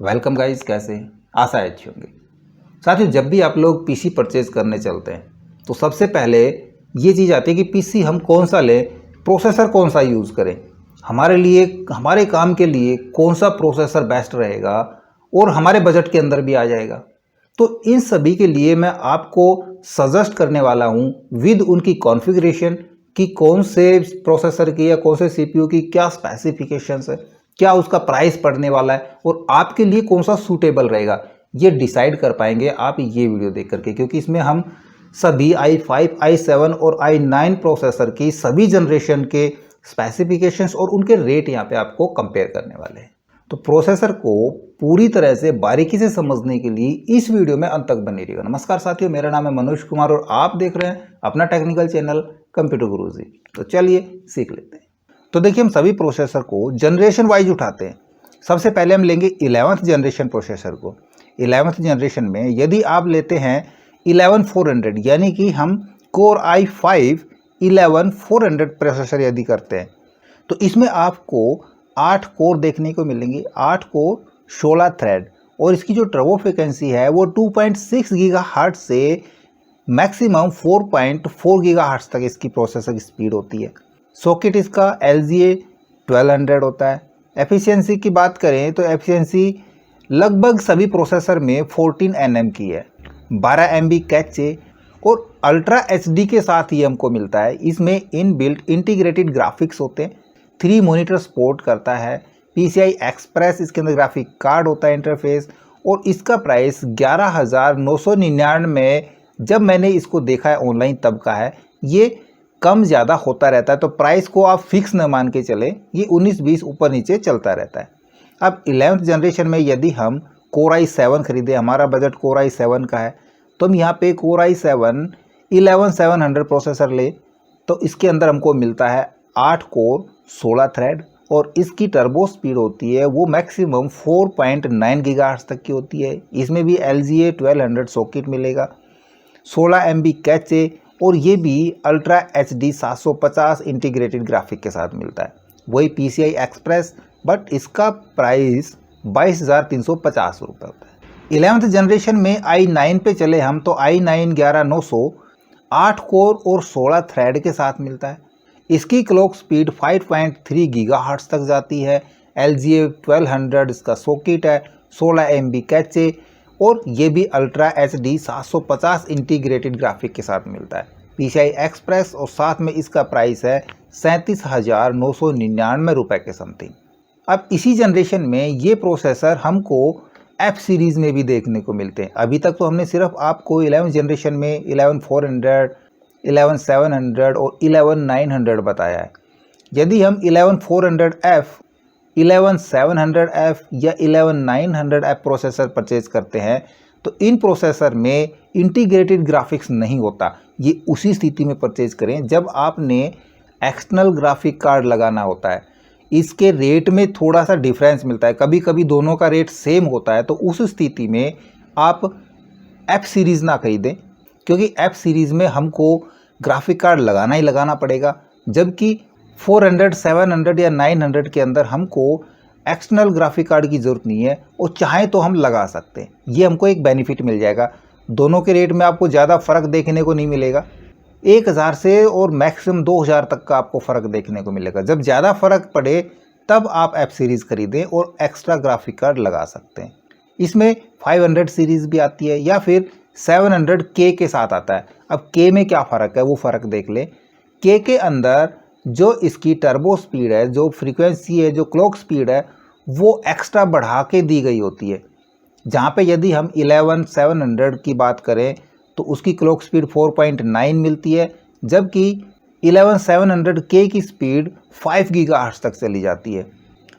Welcome guys, कैसे हैं? आशा है अच्छी होंगी। साथियों, जब भी आप लोग पीसी परचेज करने चलते हैं तो सबसे पहले ये चीज़ आती है कि पीसी हम कौन सा लें, प्रोसेसर कौन सा यूज़ करें, हमारे लिए हमारे काम के लिए कौन सा प्रोसेसर बेस्ट रहेगा और हमारे बजट के अंदर भी आ जाएगा। तो इन सभी के लिए मैं आपको सजेस्ट करने वाला हूँ विद उनकी कॉन्फ़िगरेशन कि कौन से प्रोसेसर की या कौन से सीपीयू की क्या स्पेसिफिकेशंस है, क्या उसका प्राइस पड़ने वाला है और आपके लिए कौन सा सूटेबल रहेगा, ये डिसाइड कर पाएंगे आप ये वीडियो देख करके। क्योंकि इसमें हम सभी i5, i7 और i9 प्रोसेसर की सभी जनरेशन के स्पेसिफिकेशंस और उनके रेट यहाँ पे आपको कंपेयर करने वाले हैं। तो प्रोसेसर को पूरी तरह से बारीकी से समझने के लिए इस वीडियो में अंत तक बने रहिएगा। नमस्कार साथियों, मेरा नाम है मनोज कुमार और आप देख रहे हैं अपना टेक्निकल चैनल कंप्यूटर गुरुजी। तो चलिए सीख लेते हैं। तो देखिए, हम सभी प्रोसेसर को जनरेशन वाइज उठाते हैं। सबसे पहले हम लेंगे 11th जनरेशन प्रोसेसर को। 11th जनरेशन में यदि आप लेते हैं 11400, यानी कि हम कोर i5 11400 प्रोसेसर यदि करते हैं तो इसमें आपको 8 कोर देखने को मिलेंगे, 8 कोर 16 थ्रेड, और इसकी जो टर्बो फ्रीक्वेंसी है वो 2.6 गीगाहर्ट्ज से मैक्सिमम 4.4 गीगाहर्ट्ज तक इसकी प्रोसेसर की स्पीड होती है। सॉकेट इसका LGA 1200 होता है। एफिशिएंसी की बात करें तो एफिशिएंसी लगभग सभी प्रोसेसर में 14 nm की है। 12 MB कैचे और अल्ट्रा HD के साथ ये हमको मिलता है। इसमें इनबिल्ट इंटीग्रेटेड ग्राफिक्स होते हैं। 3 मॉनिटर सपोर्ट करता है। PCI एक्सप्रेस इसके अंदर ग्राफिक कार्ड होता है, इंटरफेस, और इसका प्राइस 11,999 में जब मैंने इसको देखा है ऑनलाइन तब का है। ये कम ज़्यादा होता रहता है, तो प्राइस को आप फिक्स न मान के चले, ये 19-20 ऊपर नीचे चलता रहता है। अब 11th जनरेशन में यदि हम कोर i7 खरीदे, हमारा बजट कोर i7 का है, तो हम यहाँ पे कोर i7 11700 प्रोसेसर ले तो इसके अंदर हमको मिलता है 8 कोर 16 थ्रेड, और इसकी टर्बो स्पीड होती है वो मैक्सिमम 4.9 गीगाहर्ट्ज तक की होती है। इसमें भी LGA 1200 सॉकेट मिलेगा, 16 MB कैचे, और ये भी अल्ट्रा HD 750 इंटीग्रेटेड ग्राफिक के साथ मिलता है। वही PCI एक्सप्रेस, बट इसका प्राइस 22,350 रुपये होता है। 11th जनरेशन में i9 पे चले हम तो i9 11900 8 कोर और 16 थ्रेड के साथ मिलता है। इसकी क्लॉक स्पीड 5.3 गीगाहर्ट्ज तक जाती है। LGA 1200 इसका सॉकेट है, 16 MB कैचे, और ये भी अल्ट्रा HD 750 इंटीग्रेटेड ग्राफिक के साथ मिलता है। PCI एक्सप्रेस, और साथ में इसका प्राइस है 37,999 रुपये के समथिंग। अब इसी जनरेशन में ये प्रोसेसर हमको F सीरीज़ में भी देखने को मिलते हैं। अभी तक तो हमने सिर्फ आपको 11th जनरेशन में 11400, 11700 और 11900 बताया है। यदि हम 11400F, 11700F या 11900F प्रोसेसर परचेज करते हैं तो इन प्रोसेसर में इंटीग्रेटेड ग्राफिक्स नहीं होता। ये उसी स्थिति में परचेज करें जब आपने एक्सटर्नल ग्राफिक कार्ड लगाना होता है। इसके रेट में थोड़ा सा डिफरेंस मिलता है, कभी कभी दोनों का रेट सेम होता है, तो उस स्थिति में आप F सीरीज़ ना खरीदें, क्योंकि F सीरीज़ में हमको ग्राफिक कार्ड लगाना ही लगाना पड़ेगा, जबकि 400, 700 या 900 के अंदर हमको एक्सटर्नल ग्राफिक कार्ड की ज़रूरत नहीं है, और चाहे तो हम लगा सकते हैं। ये हमको एक बेनिफिट मिल जाएगा। दोनों के रेट में आपको ज़्यादा फ़र्क देखने को नहीं मिलेगा। 1000 से और मैक्सिमम 2000 तक का आपको फ़र्क देखने को मिलेगा। जब ज़्यादा फ़र्क पड़े तब आप F सीरीज़ खरीदें और एक्स्ट्रा ग्राफिक कार्ड लगा सकते हैं। इसमें 500 सीरीज़ भी आती है या फिर 700K के साथ आता है। अब K में क्या फ़र्क है वो फ़र्क देख लें। K के अंदर जो इसकी टर्बो स्पीड है, जो फ्रीक्वेंसी है, जो क्लॉक स्पीड है, वो एक्स्ट्रा बढ़ा के दी गई होती है। जहाँ पे यदि हम 11700 की बात करें तो उसकी क्लॉक स्पीड 4.9 मिलती है, जबकि 11700K की स्पीड 5 गीगाहर्ट्ज तक चली जाती है।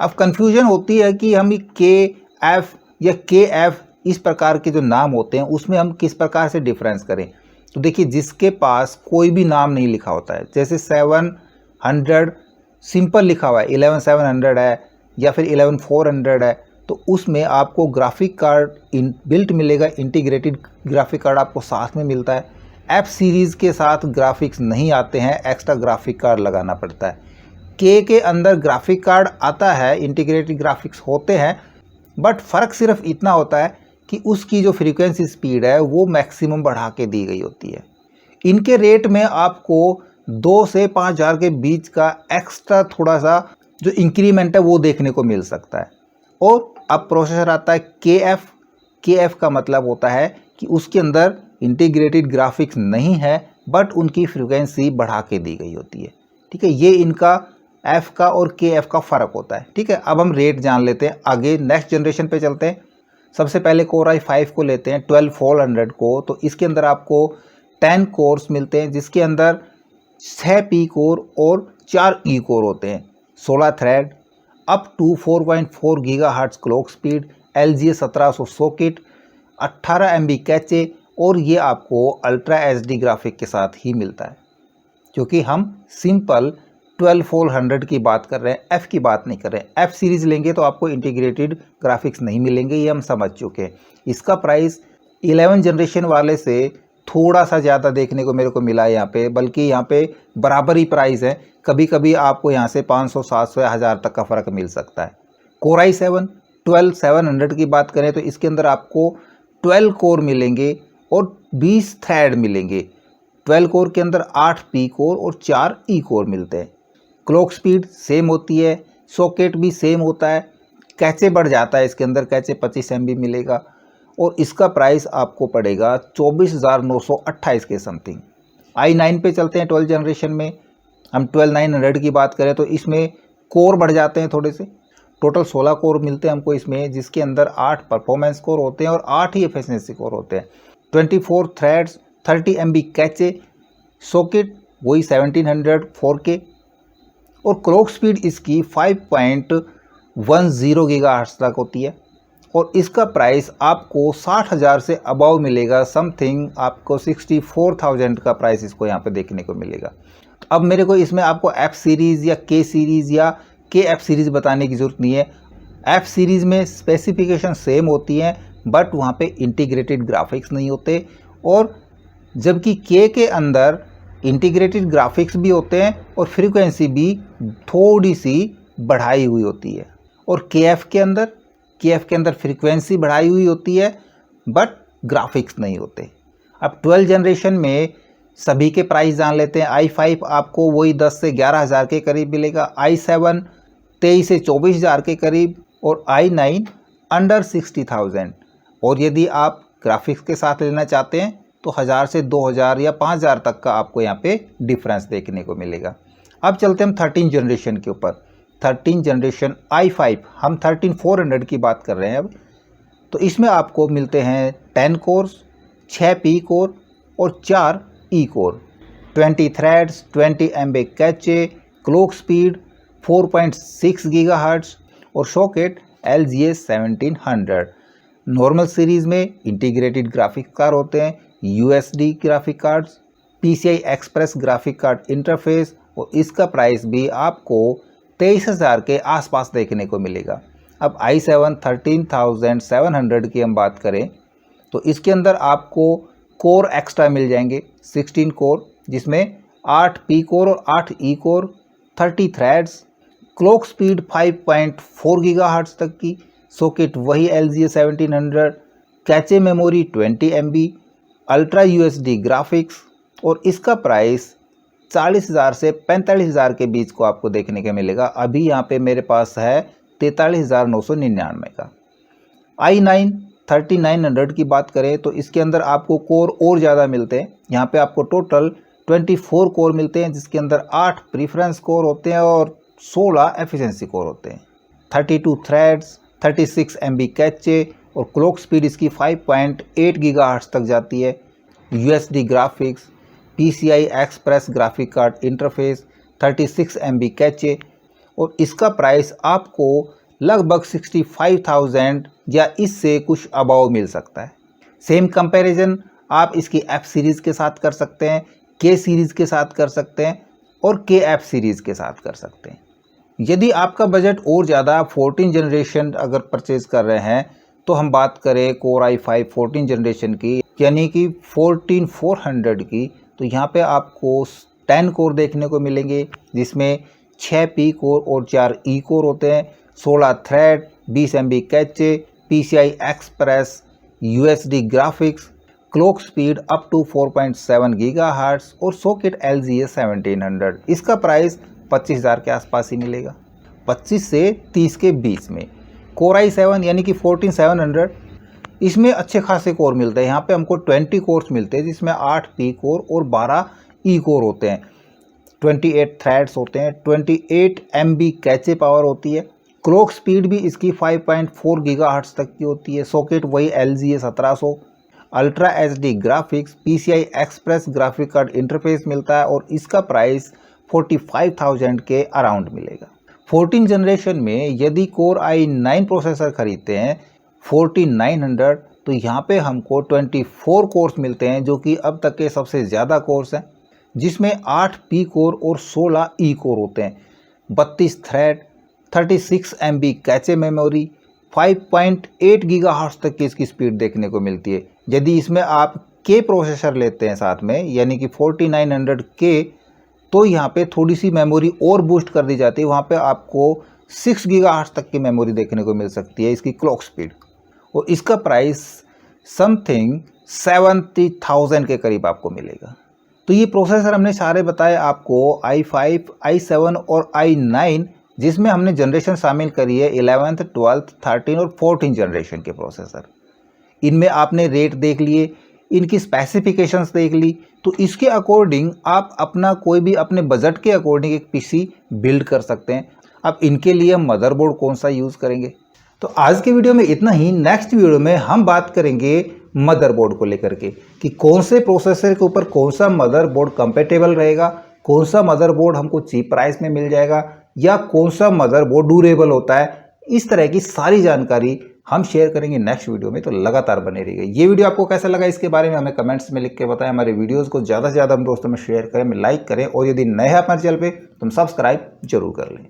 अब कन्फ्यूजन होती है कि हम KF या KF इस प्रकार के जो नाम होते हैं उसमें हम किस प्रकार से डिफरेंस करें। तो देखिए, जिसके पास कोई भी नाम नहीं लिखा होता है, जैसे 700 सिंपल लिखा हुआ है, 11700 है या फिर 11400 है, तो उसमें आपको ग्राफिक कार्ड बिल्ट मिलेगा, इंटीग्रेटेड ग्राफिक कार्ड आपको साथ में मिलता है। F सीरीज़ के साथ ग्राफिक्स नहीं आते हैं, एक्स्ट्रा ग्राफिक कार्ड लगाना पड़ता है। K के अंदर ग्राफिक कार्ड आता है, इंटीग्रेटेड ग्राफिक्स होते हैं, बट फ़र्क सिर्फ इतना होता है कि उसकी जो फ्रीक्वेंसी स्पीड है वो मैक्सिमम बढ़ा के दी गई होती है। इनके रेट में आपको 2 से 5,000 के बीच का एक्स्ट्रा थोड़ा सा जो इंक्रीमेंट है वो देखने को मिल सकता है। और अब प्रोसेसर आता है KF का मतलब होता है कि उसके अंदर इंटीग्रेटेड ग्राफिक्स नहीं है, बट उनकी फ्रीक्वेंसी बढ़ा के दी गई होती है। ठीक है, ये इनका F का और KF का फ़र्क होता है। ठीक है, अब हम रेट जान लेते हैं, आगे नेक्स्ट जनरेशन पे चलते हैं। सबसे पहले Core i5 को लेते हैं 12400 को, तो इसके अंदर आपको 10 कोर्स मिलते हैं, जिसके अंदर 6 P कोर और 4 E कोर होते हैं, 16 thread, up to 4.4 gigahertz clock speed, LGA 1700 socket, 18 MB cache, और ये आपको अल्ट्रा HD ग्राफिक के साथ ही मिलता है। क्योंकि हम सिंपल 12400 की बात कर रहे हैं, F की बात नहीं कर रहे हैं। F सीरीज़ लेंगे तो आपको इंटीग्रेटेड ग्राफिक्स नहीं मिलेंगे, ये हम समझ चुके हैं। इसका प्राइस 11 जनरेशन वाले से थोड़ा सा ज़्यादा देखने को मेरे को मिला है यहाँ पे, बल्कि यहाँ पे बराबर ही प्राइस है। कभी कभी आपको यहाँ से 500, 700 या 1000 तक का फ़र्क मिल सकता है। Core i7 12700 की बात करें तो इसके अंदर आपको 12 कोर मिलेंगे और 20 थ्रेड मिलेंगे। 12 कोर के अंदर 8 P कोर और 4 E कोर मिलते हैं। क्लॉक स्पीड सेम होती है, सॉकेट भी सेम होता है, कैचे बढ़ जाता है, इसके अंदर कैचे 25 MB मिलेगा, और इसका प्राइस आपको पड़ेगा 24,928 के समथिंग। i9 पे चलते हैं 12 जनरेशन में। हम 12900 की बात करें तो इसमें कोर बढ़ जाते हैं थोड़े से, टोटल 16 कोर मिलते हैं हमको इसमें, जिसके अंदर 8 परफॉर्मेंस कोर होते हैं और 8 ही एफिशिएंसी कोर होते हैं। 24 थ्रेड्स, 30 MB कैचे, सॉकेट वही 1700 4K, और क्लॉक स्पीड इसकी 5.10 गीगाहर्ट्ज़ तक होती है। और इसका प्राइस आपको 60,000 से अबव मिलेगा, समथिंग आपको 64,000 का प्राइस इसको यहाँ पे देखने को मिलेगा। अब मेरे को इसमें आपको F सीरीज़ या K सीरीज़ या KF सीरीज़ बताने की ज़रूरत नहीं है। F सीरीज़ में स्पेसिफिकेशन सेम होती हैं, बट वहाँ पे इंटीग्रेटेड ग्राफिक्स नहीं होते, और जबकि K के अंदर इंटीग्रेटेड ग्राफिक्स भी होते हैं और फ्रीक्वेंसी भी थोड़ी सी बढ़ाई हुई होती है। और KF के अंदर फ्रीक्वेंसी बढ़ाई हुई होती है, बट ग्राफिक्स नहीं होते। अब 12 जनरेशन में सभी के प्राइस जान लेते हैं। i5 आपको वही 10 से 11,000 के करीब मिलेगा, i7 23 से 24,000 के करीब, और i9 अंडर 60,000। और यदि आप ग्राफिक्स के साथ लेना चाहते हैं तो 1000 से 2000 या 5000 तक का आपको यहाँ पे डिफरेंस देखने को मिलेगा। अब चलते हैं हम 13 जनरेशन के ऊपर। 13 जनरेशन i5, हम 13400 की बात कर रहे हैं अब। तो इसमें आपको मिलते हैं 10 कोर्स, 6 P कोर और 4 E core, 20 threads, 20 MB cache, clock speed 4.6 gigahertz, और सॉकेट LGA 1700। नॉर्मल सीरीज़ में इंटीग्रेटेड ग्राफिक कार्ड होते हैं, USD graphic cards, PCI express graphic card interface, और इसका प्राइस भी आपको 23,000 के आसपास देखने को मिलेगा। अब i7 13,700 की हम बात करें तो इसके अंदर आपको कोर एक्स्ट्रा मिल जाएंगे, 16 कोर, जिसमें 8 P कोर और 8 E core, 30 threads, clock speed 5.4 gigahertz तक की, सॉकेट वही LGA 1700, cache memory 20 MB, ultra USD graphics, और इसका प्राइस 40,000 से 45,000 के बीच को आपको देखने को मिलेगा। अभी यहाँ पे मेरे पास है 43,999 का। i9 3900 की बात करें तो इसके अंदर आपको कोर और ज़्यादा मिलते हैं। यहाँ पे आपको टोटल 24 कोर मिलते हैं, जिसके अंदर 8 प्रीफरेंस कोर होते हैं और 16 एफिशिएंसी कोर होते हैं। 32 थ्रेड्स, 36 MB कैचे, और क्लॉक स्पीड इसकी 5.8 गीगाहर्ट्ज़ तक जाती है। USD graphics, PCI express graphic card interface, 36 MB cache, और इसका प्राइस आपको लगभग 65,000 या इससे कुछ अबाव मिल सकता है। सेम कंपैरिजन आप इसकी F सीरीज़ के साथ कर सकते हैं, K सीरीज़ के साथ कर सकते हैं, और KF सीरीज़ के साथ कर सकते हैं। यदि आपका बजट और ज़्यादा 14 जनरेशन अगर परचेज़ कर रहे हैं तो हम बात करें Core i5 14 जनरेशन की, यानी कि 14400 की, तो यहाँ पे आपको 10 कोर देखने को मिलेंगे, जिसमें 6 P कोर और 4 E कोर होते हैं, 16 thread, 20 MB cache, PCI express, UHD graphics, clock speed up to 4.7 gigahertz और सॉकेट LGA 1700। इसका प्राइस 25,000 के आसपास ही मिलेगा, 25 से 30 के बीच में। Core i7 यानी कि 14700, इसमें अच्छे खासे कोर मिलते हैं। यहाँ पे हमको 20 कोर्स मिलते हैं जिसमें 8 P कोर और 12 E कोर होते हैं, 28 थ्रेड्स होते हैं, 28 MB कैचे पावर होती है। क्लॉक स्पीड भी इसकी 5.4 गीगाहर्ट्ज़ तक की होती है। सॉकेट वही LGA 1700, ultra HD graphics, PCI express graphic card interface मिलता है और इसका प्राइस 45,000 के अराउंड मिलेगा। 14 जनरेशन में यदि Core i9 प्रोसेसर खरीदते हैं 4900, तो यहाँ पे हमको 24 कोर्स मिलते हैं जो कि अब तक के सबसे ज़्यादा कोर्स हैं, जिसमें 8 P कोर और 16 E कोर होते हैं, 32 thread, 36 MB cache memory, 5.8 gigahertz तक की इसकी स्पीड देखने को मिलती है। यदि इसमें आप K प्रोसेसर लेते हैं साथ में यानी कि 4900K, तो यहाँ पे थोड़ी सी मेमोरी और बूस्ट कर दी जाती है, वहाँ पे आपको 6 गीगाहर्ट्ज़ तक की मेमोरी देखने को मिल सकती है इसकी क्लॉक स्पीड, और इसका प्राइस समथिंग 70,000 के करीब आपको मिलेगा। तो ये प्रोसेसर हमने सारे बताए आपको i5, i7 और i9, जिसमें हमने जनरेशन शामिल करी है 11th, 12th, 13 और 14 जनरेशन के प्रोसेसर। इनमें आपने रेट देख लिए, इनकी स्पेसिफिकेशंस देख ली, तो इसके अकॉर्डिंग आप अपना कोई भी अपने बजट के अकॉर्डिंग एक पीसी बिल्ड कर सकते हैं। अब इनके लिए हम मदरबोर्ड कौन सा यूज़ करेंगे, तो आज के वीडियो में इतना ही। नेक्स्ट वीडियो में हम बात करेंगे मदरबोर्ड को लेकर के कि कौन से प्रोसेसर के ऊपर कौन सा मदरबोर्ड कंपेटेबल रहेगा, कौन सा मदरबोर्ड हमको चीप प्राइस में मिल जाएगा, या कौन सा मदरबोर्ड ड्यूरेबल होता है। इस तरह की सारी जानकारी हम शेयर करेंगे नेक्स्ट वीडियो में, तो लगातार बने रहिए। ये वीडियो आपको कैसा लगा इसके बारे में हमें कमेंट्स में लिख के बताएं। हमारे वीडियोस को ज़्यादा से ज़्यादा हम दोस्तों में शेयर करें, लाइक करें, और यदि नए हैं हमारे चैनल पे तो हम सब्सक्राइब जरूर कर लें।